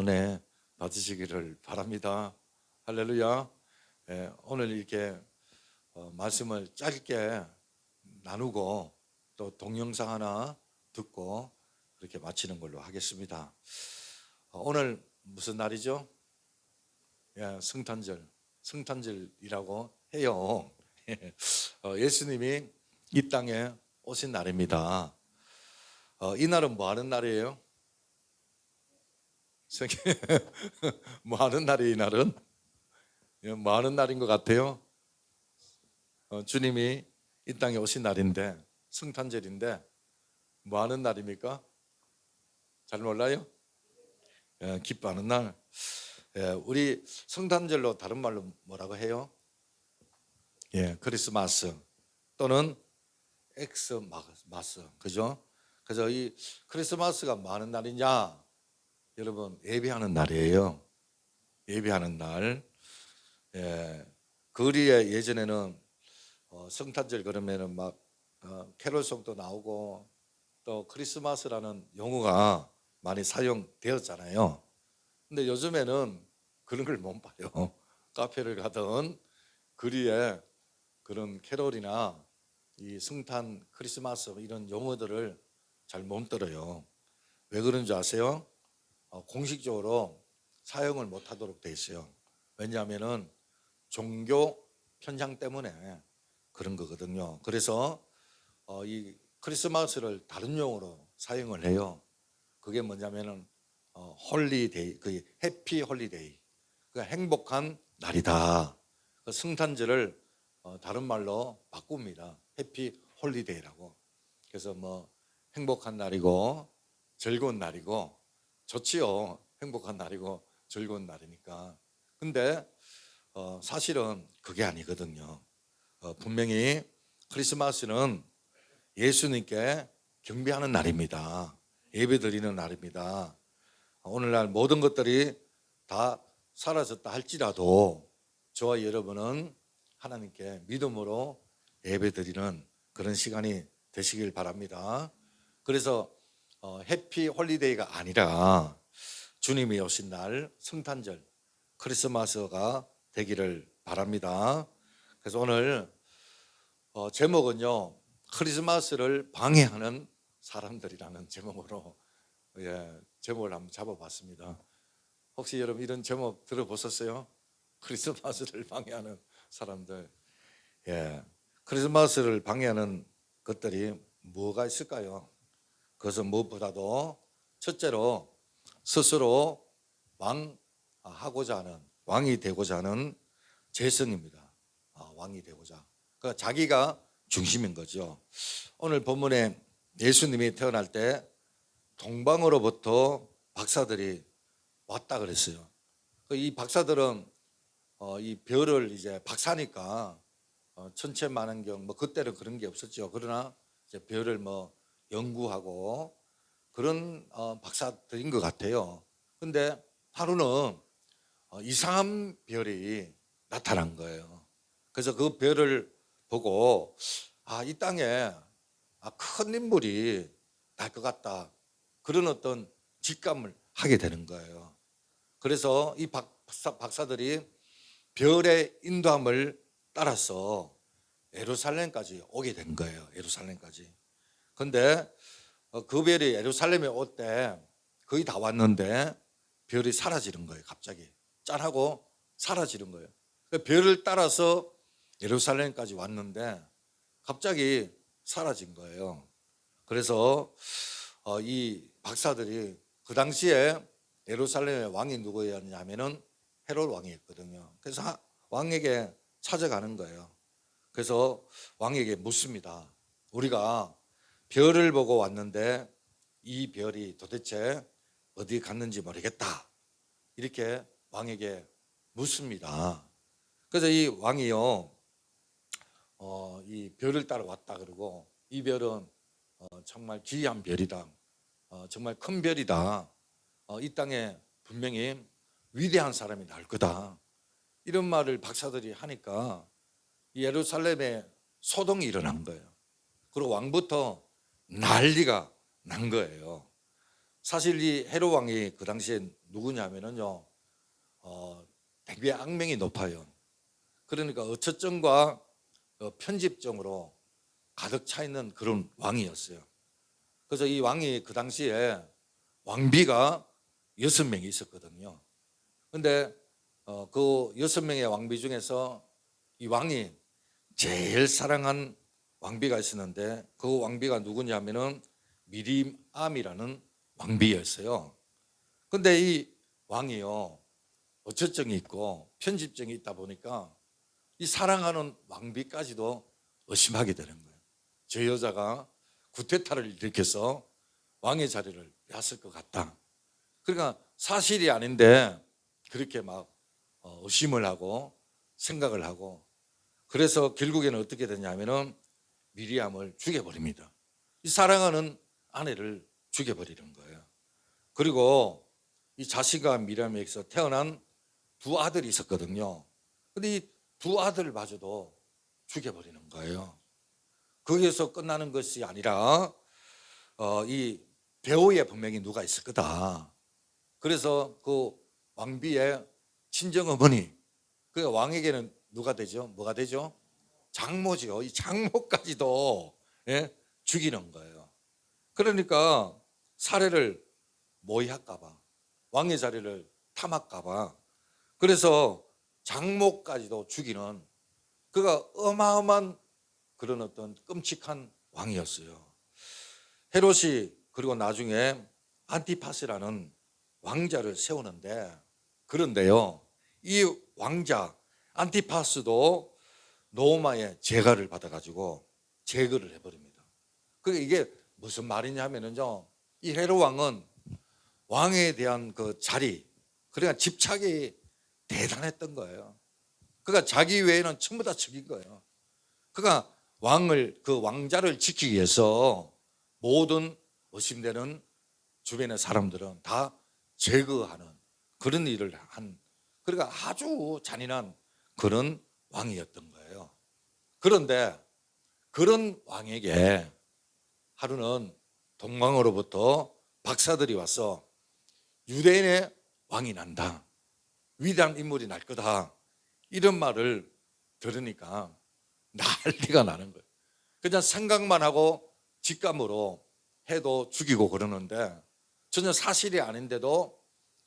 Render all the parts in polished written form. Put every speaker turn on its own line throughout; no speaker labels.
은혜 받으시기를 바랍니다. 할렐루야. 오늘 이렇게 말씀을 짧게 나누고 또 동영상 하나 듣고 그렇게 마치는 걸로 하겠습니다. 오늘 무슨 날이죠? 성탄절이라고 해요. 예수님이 이 땅에 오신 날입니다. 이 날은 뭐 하는 날이에요? 뭐 하는 날이에요? 이 날은? 뭐 하는 날인 것 같아요? 주님이 이 땅에 오신 날인데, 성탄절인데 뭐 하는 날입니까? 잘 몰라요? 기뻐하는 날. 우리 성탄절로 다른 말로 뭐라고 해요? 크리스마스 또는 엑스마스, 그죠? 그래서 이 크리스마스가 뭐 하는 날이냐? 여러분, 예배하는 날이에요. 예배하는 날. 거리에 예전에는 성탄절 그러면은 막 캐롤송도 나오고 또 크리스마스라는 용어가 많이 사용되었잖아요. 근데 요즘에는 그런 걸 못 봐요. 카페를 가든 거리에 그런 캐롤이나 이 성탄, 크리스마스 이런 용어들을 잘 못 들어요. 왜 그런 줄 아세요? 공식적으로 사용을 못 하도록 돼 있어요. 왜냐하면은 종교 편향 때문에 그런 거거든요. 그래서 이 크리스마스를 다른 용어로 사용을 해요. 그게 뭐냐면은 홀리데이, 그 해피 홀리데이, 그 행복한 날이다. 그 성탄절을 다른 말로 바꿉니다. 해피 홀리데이라고. 그래서 뭐 행복한 날이고 즐거운 날이고 좋지요. 행복한 날이고 즐거운 날이니까. 근데 사실은 그게 아니거든요. 분명히 크리스마스는 예수님께 경배하는 날입니다. 예배드리는 날입니다. 오늘날 모든 것들이 다 사라졌다 할지라도 저와 여러분은 하나님께 믿음으로 예배드리는 그런 시간이 되시길 바랍니다. 그래서 해피 홀리데이가 아니라 주님이 오신 날 성탄절, 크리스마스가 되기를 바랍니다. 그래서 오늘 제목은요, 크리스마스를 방해하는 사람들이라는 제목으로 제목을 한번 잡아봤습니다. 혹시 여러분 이런 제목 들어보셨어요? 크리스마스를 방해하는 사람들. 크리스마스를 방해하는 것들이 뭐가 있을까요? 그것은 무엇보다도 첫째로 스스로 왕하고자 하는, 왕이 되고자 하는 재성입니다. 왕이 되고자. 그러니까 자기가 중심인 거죠. 오늘 본문에 예수님이 태어날 때 동방으로부터 박사들이 왔다 그랬어요. 이 박사들은 이 별을 이제 박사니까 천체만원경 뭐 그때는 그런 게 없었죠. 그러나 이제 별을 뭐 연구하고 그런 박사들인 것 같아요. 근데 하루는 이상한 별이 나타난 거예요. 그래서 그 별을 보고 이 땅에 큰 인물이 날 것 같다, 그런 어떤 직감을 하게 되는 거예요. 그래서 이 박사들이 별의 인도함을 따라서 예루살렘까지 오게 된 거예요. 예루살렘까지. 근데 그 별이 예루살렘에 올 때 거의 다 왔는데 별이 사라지는 거예요. 갑자기 짠하고 사라지는 거예요. 그 별을 따라서 예루살렘까지 왔는데 갑자기 사라진 거예요. 그래서 이 박사들이 그 당시에 예루살렘의 왕이 누구였냐면은 헤롯 왕이었거든요. 그래서 왕에게 찾아가는 거예요. 그래서 왕에게 묻습니다. 우리가 별을 보고 왔는데 이 별이 도대체 어디 갔는지 모르겠다, 이렇게 왕에게 묻습니다. 그래서 이 왕이요, 이 별을 따라 왔다 그러고, 이 별은 정말 귀한 별이다, 정말 큰 별이다, 이 땅에 분명히 위대한 사람이 날 거다, 이런 말을 박사들이 하니까 예루살렘에 소동이 일어난 거예요. 그리고 왕부터 난리가 난 거예요. 사실 이 헤롯 왕이 그 당시에 누구냐면은요, 되게 악명이 높아요. 그러니까 어처증과 편집증으로 가득 차 있는 그런 왕이었어요. 그래서 이 왕이 그 당시에 왕비가 6명이 있었거든요. 근데 그 6명의 왕비 중에서 이 왕이 제일 사랑한 왕비가 있었는데, 그 왕비가 누구냐면은 미림암이라는 왕비였어요. 근데 이 왕이요, 어처증이 있고 편집증이 있다 보니까 이 사랑하는 왕비까지도 의심하게 되는 거예요. 저 여자가 구테타를 일으켜서 왕의 자리를 뺏을 것 같다. 그러니까 사실이 아닌데 그렇게 막 의심을 하고 생각을 하고, 그래서 결국에는 어떻게 되냐면은 미리암을 죽여버립니다. 이 사랑하는 아내를 죽여버리는 거예요. 그리고 이 자신과 미리암에게서 태어난 두 아들이 있었거든요. 근데 이 두 아들마저도 죽여버리는 거예요. 거기에서 끝나는 것이 아니라 이 배후에 분명히 누가 있을 거다. 그래서 그 왕비의 친정어머니, 그 왕에게는 누가 되죠? 뭐가 되죠? 장모죠. 이 장모까지도 죽이는 거예요. 그러니까 사례를 모의할까봐, 왕의 자리를 탐할까봐, 그래서 장모까지도 죽이는, 그가 어마어마한 그런 어떤 끔찍한 왕이었어요. 헤롯이 그리고 나중에 안티파스라는 왕자를 세우는데, 그런데요, 이 왕자 안티파스도 로마의 제가를 받아가지고 제거를 해버립니다. 그게 이게 무슨 말이냐면은요, 이 헤롯 왕은 왕에 대한 그 자리, 그러니까 집착이 대단했던 거예요. 그러니까 자기 외에는 전부 다 죽인 거예요. 그러니까 그 왕자를 지키기 위해서 모든 의심되는 주변의 사람들은 다 제거하는 그런 일을 한, 그러니까 아주 잔인한 그런 왕이었던 거예요. 그런데 그런 왕에게 하루는 동방으로부터 박사들이 와서 유대인의 왕이 난다, 위대한 인물이 날 거다, 이런 말을 들으니까 난리가 나는 거예요. 그냥 생각만 하고 직감으로 해도 죽이고 그러는데, 전혀 사실이 아닌데도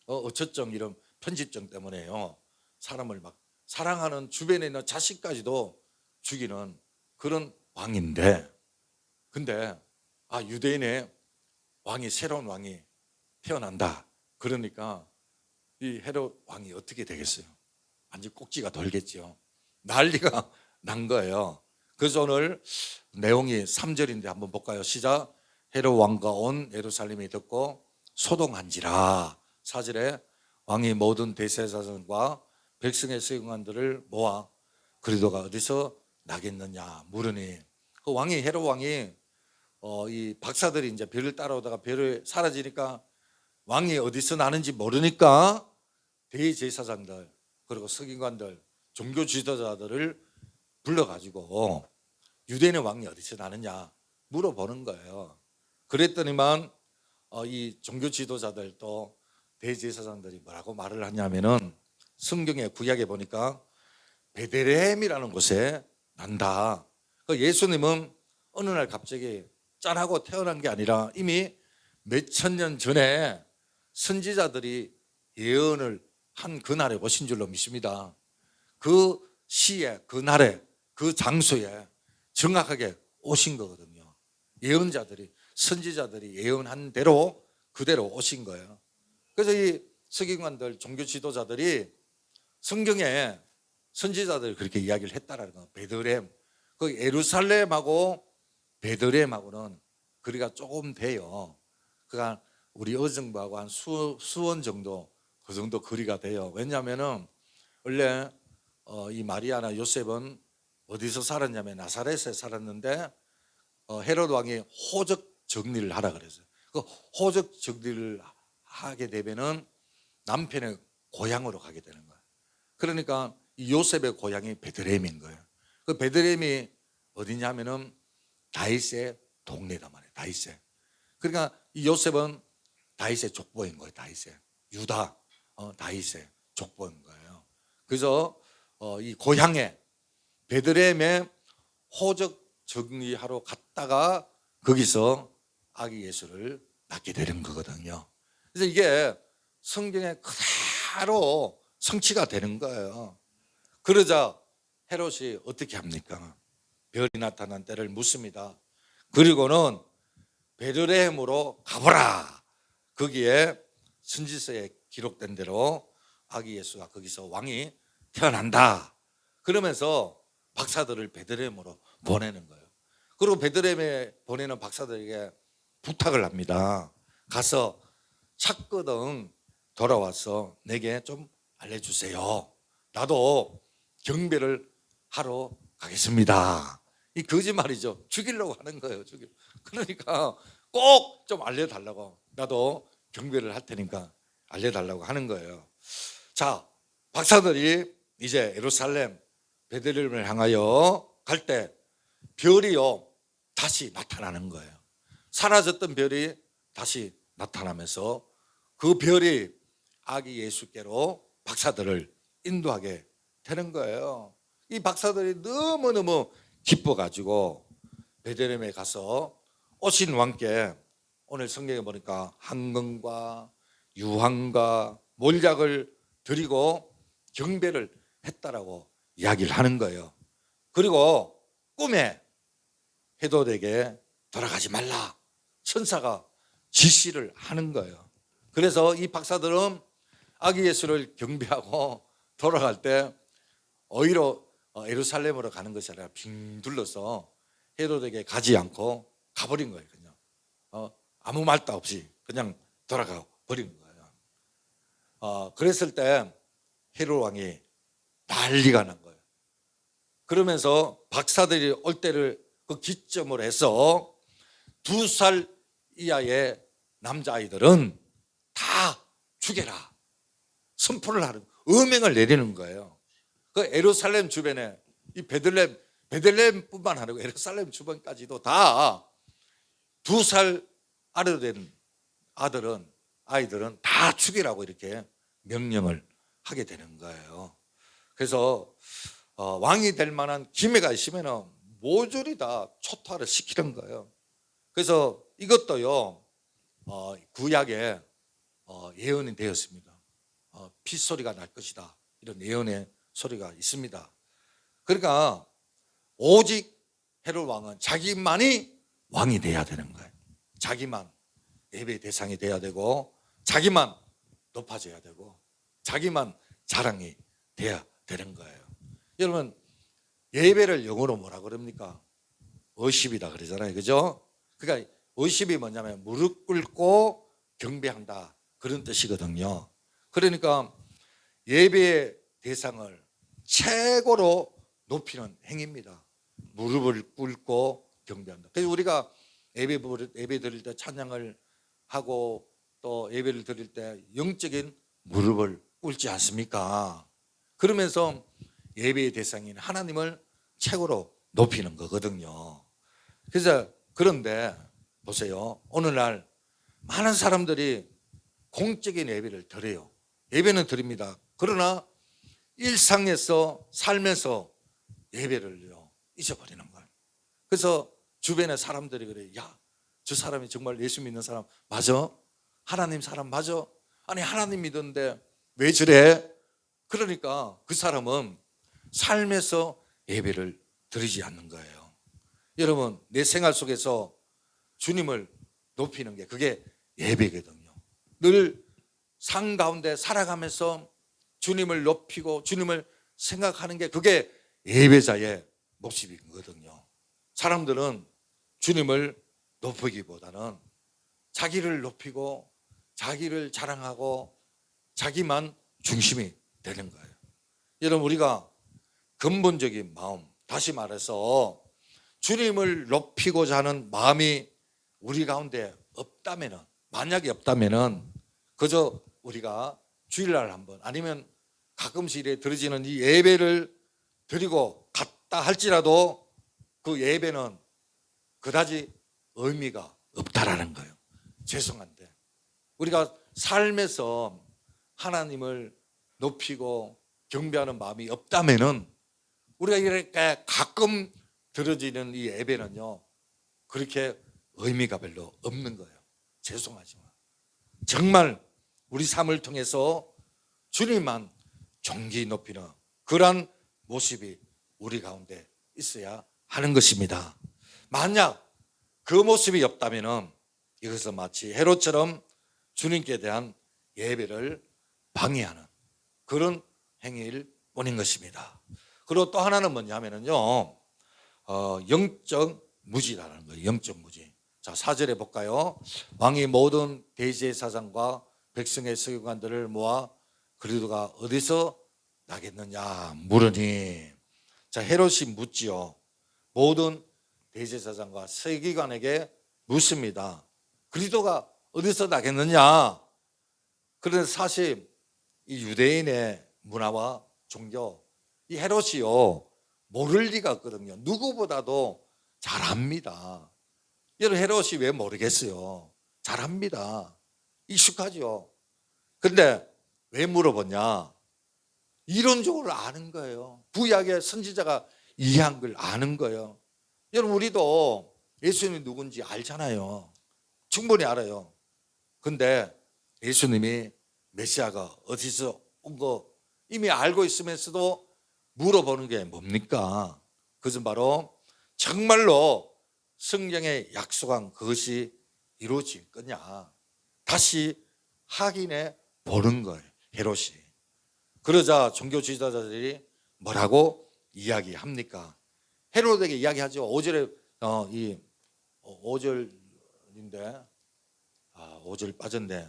어처증, 이런 편집증 때문에요, 사람을 막 사랑하는 주변에 있는 자식까지도 죽이는 그런 왕인데, 근데 유대인의 왕이, 새로운 왕이 태어난다. 그러니까 이 헤롯 왕이 어떻게 되겠어요? 완전 꼭지가 돌겠죠. 난리가 난 거예요. 그래서 오늘 내용이 3절인데 한번 볼까요? 시작. 헤롯 왕과 온 예루살렘이 듣고 소동한지라. 4절에 왕이 모든 대제사장과 백성의 서기관들을 모아 그리도가 어디서 나겠느냐 물으니, 그 왕이, 헤롯 왕이 이 박사들이 이제 별을 따라오다가 별을 사라지니까 왕이 어디서 나는지 모르니까 대제사장들, 그리고 서기관들, 종교 지도자들을 불러가지고 유대인의 왕이 어디서 나느냐 물어보는 거예요. 그랬더니만 이 종교 지도자들도 대제사장들이 뭐라고 말을 하냐면은, 성경의 구약에 보니까 베들레헴이라는 곳에 난다. 예수님은 어느 날 갑자기 짠하고 태어난 게 아니라 이미 몇천 년 전에 선지자들이 예언을 한 그날에 오신 줄로 믿습니다. 그 시에, 그 날에, 그 장소에 정확하게 오신 거거든요. 예언자들이, 선지자들이 예언한 대로 그대로 오신 거예요. 그래서 이 서기관들, 종교 지도자들이 성경에 선지자들이 그렇게 이야기를 했다라는 거. 베들레헴, 그 예루살렘하고 베들레헴하고는 거리가 조금 돼요. 그러니까 우리 어정부하고 한 수원 정도, 그 정도 거리가 돼요. 왜냐하면은 원래 이 마리아나 요셉은 어디서 살았냐면 나사렛에 살았는데, 헤롯 왕이 호적 정리를 하라 그랬어요. 그 호적 정리를 하게 되면은 남편의 고향으로 가게 되는 거예요. 그러니까 이 요셉의 고향이 베들레헴인 거예요. 그 베들레헴이 어디냐면은 다윗의 동네단 말이에요. 다윗의. 그러니까 이 요셉은 다윗의 족보인 거예요. 다윗의 유다 다윗의 족보인 거예요. 그래서 이 고향에 베들레헴에 호적 정리하러 갔다가 거기서 아기 예수를 낳게 되는 거거든요. 그래서 이게 성경에 그대로 성취가 되는 거예요. 그러자 헤롯이 어떻게 합니까? 별이 나타난 때를 묻습니다. 그리고는 베들레헴으로 가보라. 거기에 선지서에 기록된 대로 아기 예수가 거기서 왕이 태어난다. 그러면서 박사들을 베들레헴으로 보내는 거예요. 그리고 베들레헴에 보내는 박사들에게 부탁을 합니다. 가서 찾거든 돌아와서 내게 좀 알려주세요. 나도 경배를 하러 가겠습니다. 이 거짓말이죠. 죽이려고 하는 거예요. 그러니까 꼭 좀 알려달라고, 나도 경배를 할 테니까 알려달라고 하는 거예요. 자, 박사들이 이제 예루살렘 베들레헴을 향하여 갈 때 별이요 다시 나타나는 거예요. 사라졌던 별이 다시 나타나면서 그 별이 아기 예수께로 박사들을 인도하게 되는 거예요. 이 박사들이 너무너무 기뻐가지고 베들레헴에 가서 오신 왕께 오늘 성경에 보니까 한금과 유황과 몰약을 드리고 경배를 했다라고 이야기를 하는 거예요. 그리고 꿈에 헤롯에게 돌아가지 말라 천사가 지시를 하는 거예요. 그래서 이 박사들은 아기 예수를 경배하고 돌아갈 때 오히려 예루살렘으로 가는 것이 아니라 빙 둘러서 헤롯에게 가지 않고 가버린 거예요. 그냥 아무 말도 없이 그냥 돌아가 버린 거예요. 그랬을 때 헤롯 왕이 난리가 난 거예요. 그러면서 박사들이 올 때를 그 기점으로 해서 2살 이하의 남자아이들은 다 죽여라 선포를 하는, 음행을 내리는 거예요. 그 예루살렘 주변에 이 베들레헴뿐만 아니고 예루살렘 주변까지도 다 2살 아래로 된 아이들은 다 죽이라고 이렇게 명령을 하게 되는 거예요. 그래서 왕이 될 만한 기회가 있으면 모조리 다 초토화를 시키는 거예요. 그래서 이것도요 구약에 예언이 되었습니다. 핏소리가 날 것이다, 이런 예언의 소리가 있습니다. 그러니까 오직 헤롯 왕은 자기만이 왕이 돼야 되는 거예요. 자기만 예배의 대상이 돼야 되고, 자기만 높아져야 되고, 자기만 자랑이 돼야 되는 거예요. 여러분, 예배를 영어로 뭐라 그럽니까? 워십이다 그러잖아요. 그죠? 그러니까 워십이 뭐냐면 무릎 꿇고 경배한다, 그런 뜻이거든요. 그러니까 예배의 대상을 최고로 높이는 행위입니다. 무릎을 꿇고 경배한다. 그래서 우리가 예배 드릴 때 찬양을 하고 또 예배를 드릴 때 영적인 무릎을 꿇지 않습니까? 그러면서 예배의 대상인 하나님을 최고로 높이는 거거든요. 그래서 그런데 보세요, 오늘날 많은 사람들이 공적인 예배를 드려요. 예배는 드립니다. 그러나 일상에서 살면서 예배를요 잊어버리는 거예요. 그래서 주변의 사람들이 그래요. 야, 저 사람이 정말 예수 믿는 사람 맞아? 하나님 사람 맞아? 아니 하나님 믿었는데 왜 저래? 그러니까 그 사람은 삶에서 예배를 드리지 않는 거예요. 여러분, 내 생활 속에서 주님을 높이는 게 그게 예배거든요. 늘 삶 가운데 살아가면서 주님을 높이고 주님을 생각하는 게 그게 예배자의 모습이거든요. 사람들은 주님을 높이기보다는 자기를 높이고 자기를 자랑하고 자기만 중심이 되는 거예요. 여러분, 우리가 근본적인 마음, 다시 말해서 주님을 높이고자 하는 마음이 우리 가운데 없다면은, 만약에 없다면은 그저 우리가 주일날 한번 아니면 가끔씩 이래 드려지는 이 예배를 드리고 갔다 할지라도 그 예배는 그다지 의미가 없다라는 거예요. 죄송한데 우리가 삶에서 하나님을 높이고 경배하는 마음이 없다면은 우리가 이렇게 가끔 들어지는 이 예배는요 그렇게 의미가 별로 없는 거예요. 죄송하지만 정말 우리 삶을 통해서 주님만 존귀 높이는 그러한 모습이 우리 가운데 있어야 하는 것입니다. 만약 그 모습이 없다면 이것은 마치 헤롯처럼 주님께 대한 예배를 방해하는 그런 행위일 뿐인 것입니다. 그리고 또 하나는 뭐냐면요 영적 무지라는 거예요. 영적 무지. 자, 4절에 볼까요? 왕이 모든 대제사장과 백성의 서기관들을 모아 그리도가 어디서 나겠느냐 물으니, 자, 헤롯이 묻지요. 모든 대제사장과 서기관에게 묻습니다. 그리도가 어디서 나겠느냐. 그런데 사실 이 유대인의 문화와 종교, 이 헤롯이요 모를 리가 없거든요. 누구보다도 잘합니다. 여러분, 헤롯이 왜 모르겠어요? 잘합니다. 익숙하죠. 그런데 왜 물어보냐? 이론적으로 아는 거예요. 구약의 선지자가 이해한 걸 아는 거예요. 여러분, 우리도 예수님이 누군지 알잖아요. 충분히 알아요. 근데 예수님이 메시아가 어디서 온 거 이미 알고 있으면서도 물어보는 게 뭡니까? 그것은 바로 정말로 성경에 약속한 그것이 이루어질 거냐 다시 확인해 보는 거예요. 헤롯이. 그러자 종교 지도자들이 뭐라고 이야기합니까? 헤롯에게 이야기하죠. 5절에 이 5절인데 5절 빠졌네.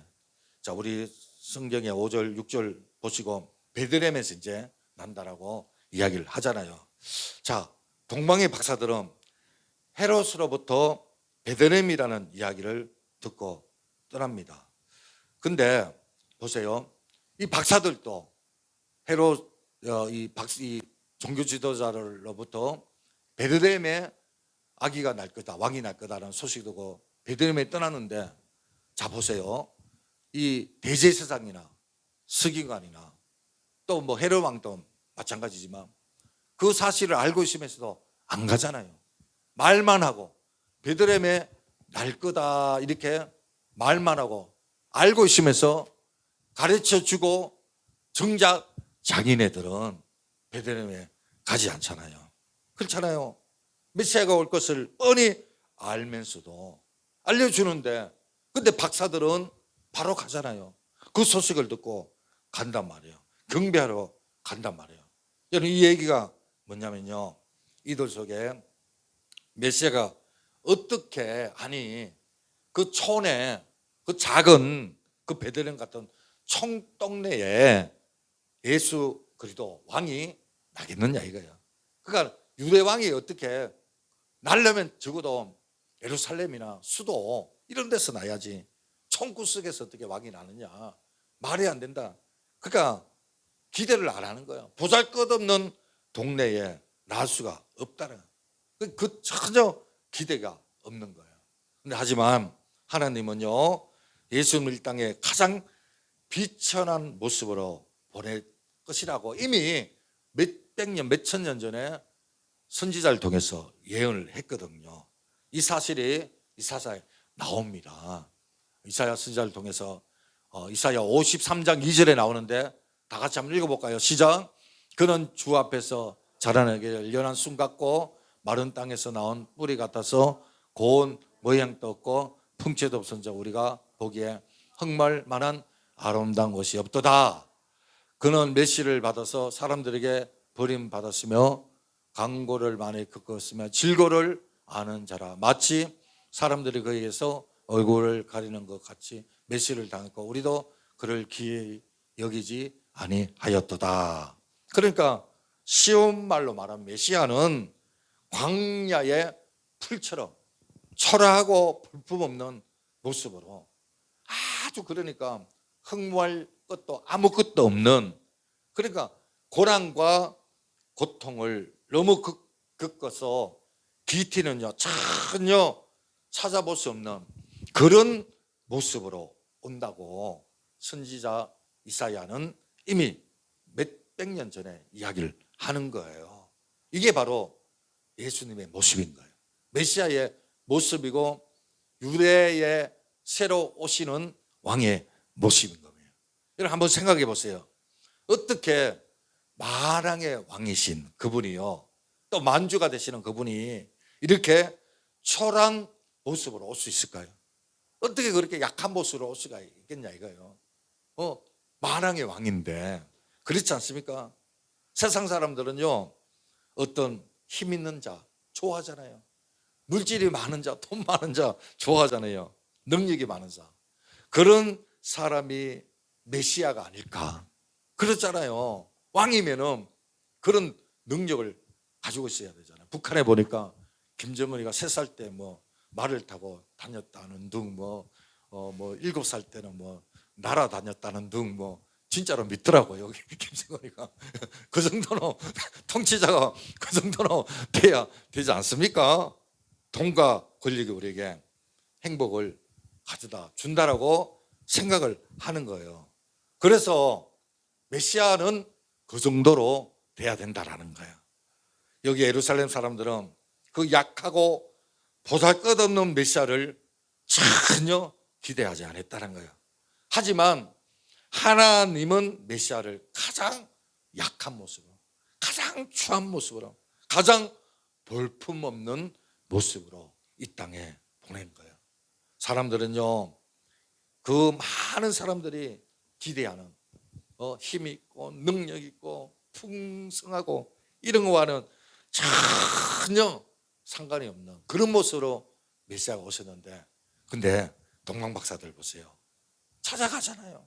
자, 우리 성경의 5절 6절 보시고 베들레헴에서 이제 난다라고 이야기를 하잖아요. 자, 동방의 박사들은 헤롯으로부터 베들레헴이라는 이야기를 듣고 떠납니다. 근데 보세요. 이 박사들도 헤롯 이 종교 지도자로부터 베들레헴에 아기가 날 거다, 왕이 날 거다라는 소식을 듣고 베들레헴에 떠났는데, 자 보세요. 이 대제사장이나 서기관이나 또 뭐 헤롯 왕도 마찬가지지만 그 사실을 알고 있으면서도 안 가잖아요. 말만 하고 베들레헴에 날 거다 이렇게 말만 하고 알고 있으면서 가르쳐 주고 정작 자기네들은 베들레헴에 가지 않잖아요. 그렇잖아요. 메시아가 올 것을 뻔히 알면서도 알려주는데, 근데 박사들은 바로 가잖아요. 그 소식을 듣고 간단 말이에요. 경배하러 간단 말이에요. 여러분, 이 얘기가 뭐냐면요, 이들 속에 메시아가 어떻게, 아니 그 촌에 그 작은 그 베들레헴 같은 총동네에 예수 그리스도 왕이 나겠느냐 이거예요. 그러니까 유대 왕이 어떻게 나려면 적어도 예루살렘이나 수도 이런 데서 나야지 총구석에서 어떻게 왕이 나느냐, 말이 안 된다. 그러니까 기대를 안 하는 거예요. 보잘것없는 동네에 날 수가 없다는 거예요. 그 전혀 기대가 없는 거예요. 근데 하지만 하나님은요 예수님을 이 땅에 가장 비천한 모습으로 보낼 것이라고 이미 몇백 년, 몇천 년 전에 선지자를 통해서 예언을 했거든요. 이 사실이 이사야에 나옵니다. 이사야 선지자를 통해서 이사야 53장 2절에 나오는데 다 같이 한번 읽어볼까요? 시작. 그는 주 앞에서 자라나게 연한 순 같고 마른 땅에서 나온 뿌리 같아서 고운 모양도 없고 풍채도 없은 자 우리가 보기에 흑말 만한 아름다운 것이 없도다. 그는 메시를 받아서 사람들에게 버림받았으며 강고를 많이 겪었으며 질고를 아는 자라. 마치 사람들이 그에게서 얼굴을 가리는 것 같이 메시를 당했고 우리도 그를 귀히 여기지 아니하였도다. 그러니까 쉬운 말로 말하면 메시아는 광야의 풀처럼 초라하고 볼품없는 모습으로 아주, 그러니까 흠모할 것도 아무것도 없는, 그러니까 고난과 고통을 너무 겪어서 기티는요 전혀 찾아볼 수 없는 그런 모습으로 온다고 선지자 이사야는 이미 몇백 년 전에 이야기를 하는 거예요. 이게 바로 예수님의 모습인 거예요. 메시아의 모습이고 유대의 새로 오시는 왕의 모습인 겁니다. 여러분 한번 생각해 보세요. 어떻게 만왕의 왕이신 그분이요, 또 만주가 되시는 그분이 이렇게 초라한 모습으로 올 수 있을까요? 어떻게 그렇게 약한 모습으로 올 수가 있겠냐 이거예요. 만왕의 왕인데, 그렇지 않습니까? 세상 사람들은요, 어떤 힘 있는 자 좋아하잖아요. 물질이 많은 자, 돈 많은 자 좋아하잖아요. 능력이 많은 자. 그런 사람이 메시아가 아닐까 그렇잖아요. 왕이면은 그런 능력을 가지고 있어야 되잖아요. 북한에 보니까 김정은이가 3살 때 뭐 말을 타고 다녔다는 등, 뭐 7살 때는 뭐 날아다녔다는 등, 뭐 진짜로 믿더라고요. 김정은이가 그 정도는 통치자가 그 정도는 돼야 되지 않습니까? 돈과 권력이 우리에게 행복을 가져다 준다라고 생각을 하는 거예요. 그래서 메시아는 그 정도로 돼야 된다라는 거예요. 여기 예루살렘 사람들은 그 약하고 보잘것없는 메시아를 전혀 기대하지 않았다는 거예요. 하지만 하나님은 메시아를 가장 약한 모습으로, 가장 추한 모습으로, 가장 볼품없는 모습으로 이 땅에 보낸 거예요. 사람들은요, 그 많은 사람들이 기대하는 힘 있고 능력 있고 풍성하고 이런 거와는 전혀 상관이 없는 그런 모습으로 메시아가 오셨는데, 근데 동방박사들 보세요. 찾아가잖아요.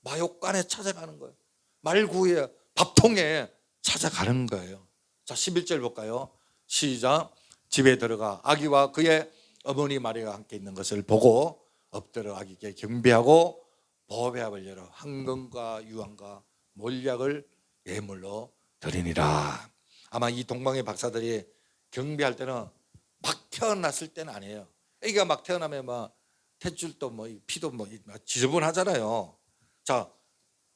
마욕간에 찾아가는 거예요. 말구에 밥통에 찾아가는 거예요. 자, 11절 볼까요? 시작. 집에 들어가 아기와 그의 어머니 마리아가 함께 있는 것을 보고 엎드려 아기께 경배하고 보배합을 열어 황금과 유황과 몰약을 예물로 드리니라. 아마 이 동방의 박사들이 경배할 때는 막 태어났을 때는 아니에요. 애기가 막 태어나면 막 탯줄도 뭐 피도 뭐 지저분하잖아요. 자,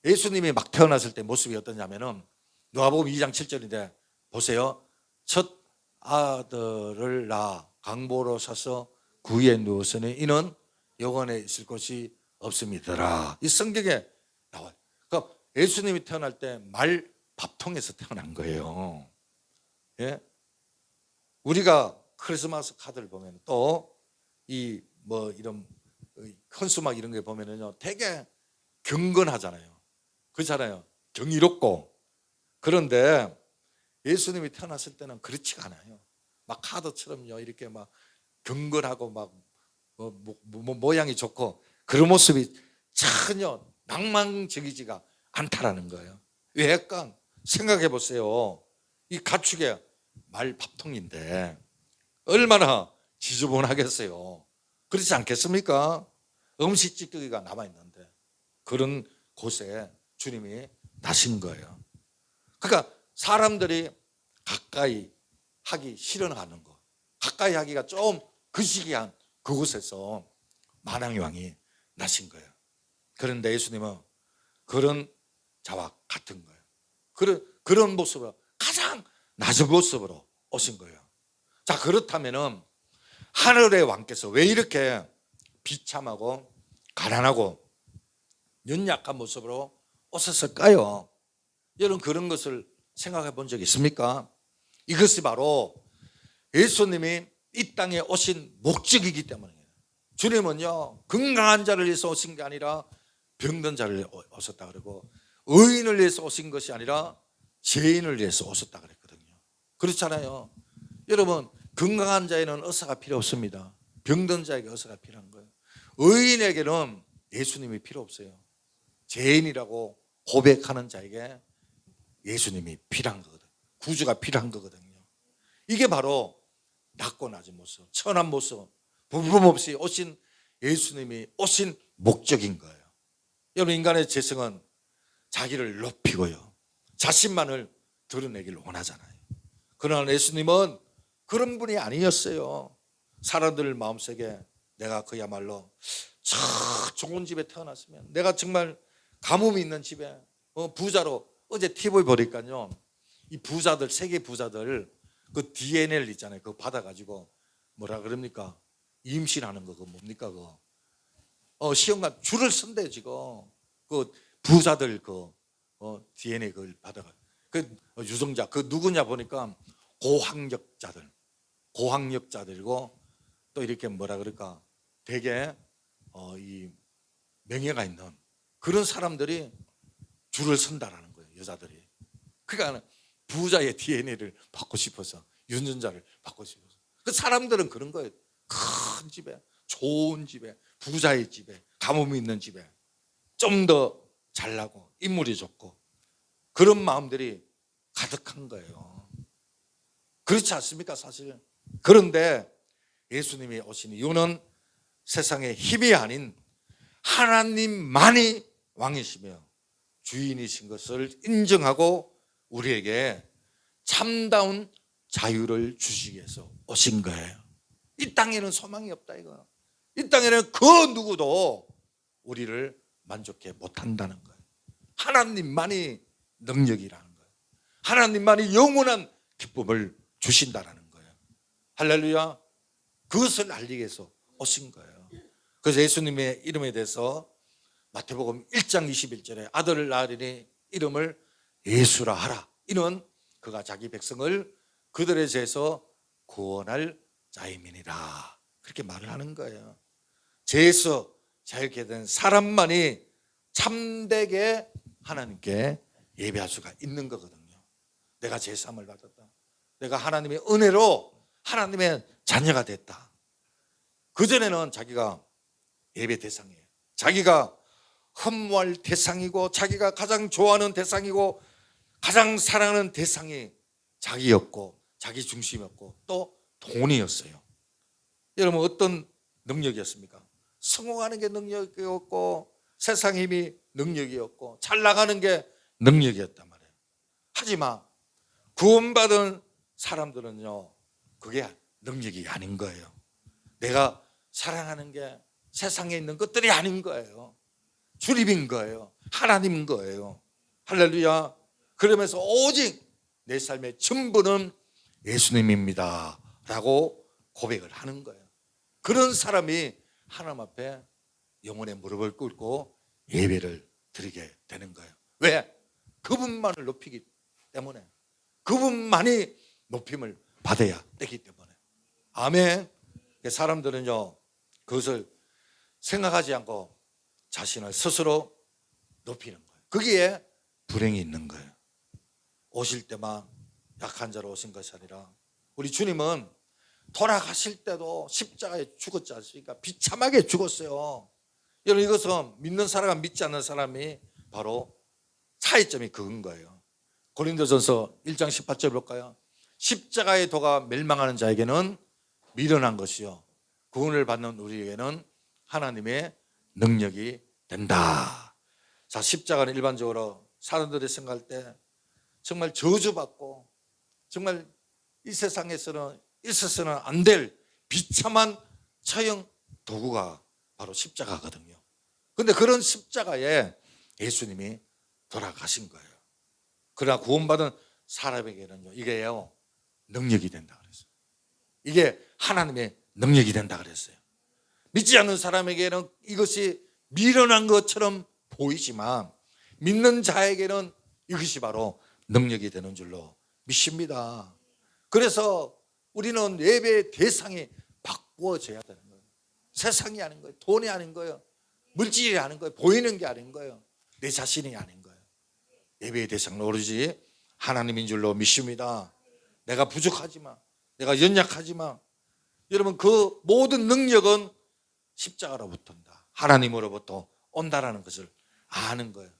예수님이 막 태어났을 때 모습이 어떠냐면은 누가복음 2장 7절인데 보세요. 첫 아들을 낳아 강보로 사서 구유에 누웠으니 이는 영원에 있을 곳이 없음이더라. 이 성경에 나와요. 그러니까 예수님이 태어날 때 말 밥통에서 태어난 거예요. 예? 우리가 크리스마스 카드를 보면 또 이 뭐 이런 헌수막 이런 게 보면은요, 되게 경건하잖아요. 그렇잖아요. 정의롭고. 그런데 예수님이 태어났을 때는 그렇지가 않아요. 막 카드처럼요, 이렇게 막 경건하고 막 모양이 좋고 그런 모습이 전혀 낭만적이지가 않다라는 거예요. 왜 약간 생각해 보세요. 이 가축의 말 밥통인데 얼마나 지저분하겠어요. 그렇지 않겠습니까? 음식 찌꺼기가 남아있는데 그런 곳에 주님이 나신 거예요. 그러니까 사람들이 가까이 하기 싫어하는 거, 가까이 하기가 좀 거시기한 그곳에서 만왕의 왕이 나신 거예요. 그런데 예수님은 그런 자와 같은 거예요. 그런 모습으로 가장 낮은 모습으로 오신 거예요. 자, 그렇다면은 하늘의 왕께서 왜 이렇게 비참하고 가난하고 연약한 모습으로 오셨을까요? 여러분 그런 것을 생각해 본 적 있습니까? 이것이 바로 예수님이 이 땅에 오신 목적이기 때문이에요. 주님은요, 건강한 자를 위해서 오신 게 아니라 병든 자를 오셨다 그러고, 의인을 위해서 오신 것이 아니라 죄인을 위해서 오셨다 그랬거든요. 그렇잖아요. 여러분, 건강한 자에는 의사가 필요 없습니다. 병든 자에게 의사가 필요한 거예요. 의인에게는 예수님이 필요 없어요. 죄인이라고 고백하는 자에게 예수님이 필요한 거거든요. 구주가 필요한 거거든요. 이게 바로 낮고 낮은 모습, 천한 모습, 부품 없이 오신 예수님이 오신 목적인 거예요. 여러분, 인간의 재성은 자기를 높이고요, 자신만을 드러내기를 원하잖아요. 그러나 예수님은 그런 분이 아니었어요. 사람들 마음속에 내가 그야말로 저 좋은 집에 태어났으면, 내가 정말 가뭄이 있는 집에 부자로, 어제 TV 보니까요, 이 부자들, 세계 부자들 그 DNA를 있잖아요, 그거 받아가지고 뭐라 그럽니까, 임신하는 거, 그거 뭡니까, 그거 시험관 줄을 쓴대 지금. 그 부자들 그 DNA 그걸 받아가, 그 유성자, 그 누구냐 보니까 고학력자들이고 또 이렇게 뭐라 그럴까, 되게 이 명예가 있는 그런 사람들이 줄을 선다라는 거예요, 여자들이. 그러니까 부자의 DNA를 받고 싶어서, 유전자를 받고 싶어서. 그 사람들은 그런 거예요. 큰 집에, 좋은 집에, 부자의 집에, 가뭄이 있는 집에 좀 더 잘나고 인물이 좋고 그런 마음들이 가득한 거예요. 그렇지 않습니까, 사실? 그런데 예수님이 오신 이유는 세상의 힘이 아닌 하나님만이 왕이시며 주인이신 것을 인정하고 우리에게 참다운 자유를 주시기 위해서 오신 거예요. 이 땅에는 소망이 없다 이거. 이 땅에는 그 누구도 우리를 만족해 못한다는 거예요. 하나님만이 능력이라는 거예요. 하나님만이 영원한 기쁨을 주신다는 거예요. 할렐루야. 그것을 알리기 위해서 오신 거예요. 그래서 예수님의 이름에 대해서 마태복음 1장 21절에 아들을 낳으리니 이름을 예수라 하라. 이는 그가 자기 백성을 그들의 죄에서 구원할 자임이니라. 그렇게 말을 하는 거예요. 죄에서 자유케 된 사람만이 참되게 하나님께 예배할 수가 있는 거거든요. 내가 죄사함을 받았다, 내가 하나님의 은혜로 하나님의 자녀가 됐다. 그전에는 자기가 예배 대상이에요. 자기가 흠모할 대상이고 자기가 가장 좋아하는 대상이고 가장 사랑하는 대상이 자기였고 자기 중심이었고 또 돈이었어요. 여러분, 어떤 능력이었습니까? 성공하는 게 능력이었고 세상 힘이 능력이었고 잘 나가는 게 능력이었단 말이에요. 하지만 구원받은 사람들은요, 그게 능력이 아닌 거예요. 내가 사랑하는 게 세상에 있는 것들이 아닌 거예요. 주님인 거예요. 하나님인 거예요. 할렐루야. 그러면서 오직 내 삶의 전부는 예수님입니다 라고 고백을 하는 거예요. 그런 사람이 하나님 앞에 영혼의 무릎을 꿇고 예배를 드리게 되는 거예요. 왜? 그분만을 높이기 때문에, 그분만이 높임을 받아야 되기 때문에. 아멘. 사람들은요, 그것을 생각하지 않고 자신을 스스로 높이는 거예요. 거기에 불행이 있는 거예요. 오실 때만 약한 자로 오신 것이 아니라 우리 주님은 돌아가실 때도 십자가에 죽었지 않습니까? 비참하게 죽었어요. 여러분, 이것은 믿는 사람과 믿지 않는 사람이 바로 차이점이 그건 거예요. 고린도전서 1장 18절 볼까요? 십자가의 도가 멸망하는 자에게는 미련한 것이요 구원을 받는 우리에게는 하나님의 능력이 된다. 자, 십자가는 일반적으로 사람들이 생각할 때 정말 저주받고 정말 이 세상에서는 있어서는 안 될 비참한 처형 도구가 바로 십자가거든요. 그런데 그런 십자가에 예수님이 돌아가신 거예요. 그러나 구원받은 사람에게는요, 이게요 능력이 된다 그랬어요. 이게 하나님의 능력이 된다 그랬어요. 믿지 않는 사람에게는 이것이 미련한 것처럼 보이지만 믿는 자에게는 이것이 바로 능력이 되는 줄로 믿습니다. 그래서 우리는 예배의 대상이 바꾸어져야 되는 거예요. 세상이 아닌 거예요. 돈이 아닌 거예요. 물질이 아닌 거예요. 보이는 게 아닌 거예요. 내 자신이 아닌 거예요. 예배의 대상은 오로지 하나님인 줄로 믿습니다. 내가 부족하지만, 내가 연약하지만, 여러분, 그 모든 능력은 십자가로부터 온다. 하나님으로부터 온다라는 것을 아는 거예요.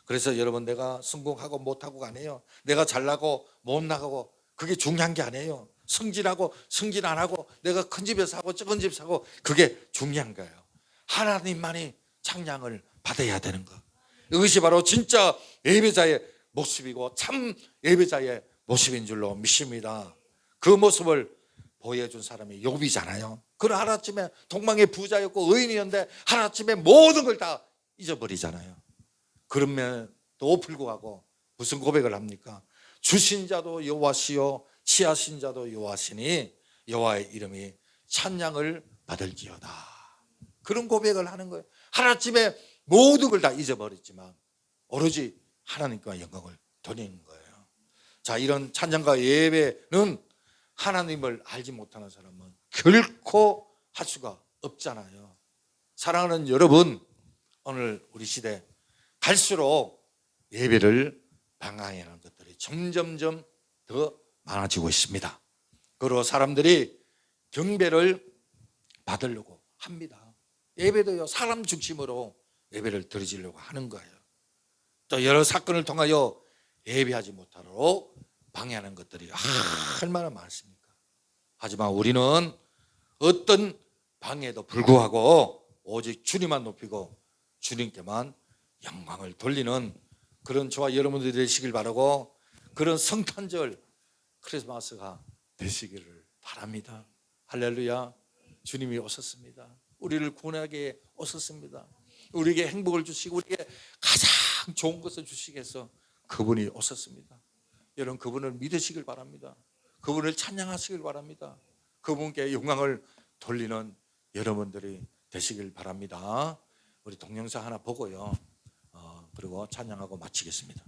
그래서 여러분, 내가 성공하고 못하고가 아니에요. 내가 잘나고 못 나가고 그게 중요한 게 아니에요. 승진하고 승진 안 하고 내가 큰 집에 사고 작은 집 사고 그게 중요한 거예요. 하나님만이 찬양을 받아야 되는 것. 이것이 바로 진짜 예배자의 모습이고 참 예배자의 모습인 줄로 믿습니다. 그 모습을 보여준 사람이 욥이잖아요. 그런 하루아침에 동방의 부자였고 의인이었는데 하루아침에 모든 걸 다 잊어버리잖아요. 그럼에도 불구하고 무슨 고백을 합니까? 주신 자도 여호와시요 취하신 자도 여호와시니 여호와의 이름이 찬양을 받을지어다. 그런 고백을 하는 거예요. 하루아침에 모든 걸 다 잊어버렸지만 오로지 하나님과 영광을 돌리는 거예요. 자, 이런 찬양과 예배는 하나님을 알지 못하는 사람은 결코 할 수가 없잖아요. 사랑하는 여러분, 오늘 우리 시대 갈수록 예배를 방해하는 것들이 점점점 더 많아지고 있습니다. 그리고 사람들이 경배를 받으려고 합니다. 예배도요, 사람 중심으로 예배를 드리려고 하는 거예요. 또 여러 사건을 통하여 예배하지 못하도록 방해하는 것들이 얼마나 많습니까? 하지만 우리는 어떤 방해에도 불구하고 오직 주님만 높이고 주님께만 영광을 돌리는 그런 저와 여러분들이 되시길 바라고, 그런 성탄절 크리스마스가 되시기를 바랍니다. 할렐루야. 주님이 오셨습니다. 우리를 구원하게 오셨습니다. 우리에게 행복을 주시고 우리에게 가장 좋은 것을 주시기 위해서 그분이 오셨습니다. 여러분, 그분을 믿으시길 바랍니다. 그분을 찬양하시길 바랍니다. 그분께 영광을 돌리는 여러분들이 되시길 바랍니다. 우리 동영상 하나 보고요, 그리고 찬양하고 마치겠습니다.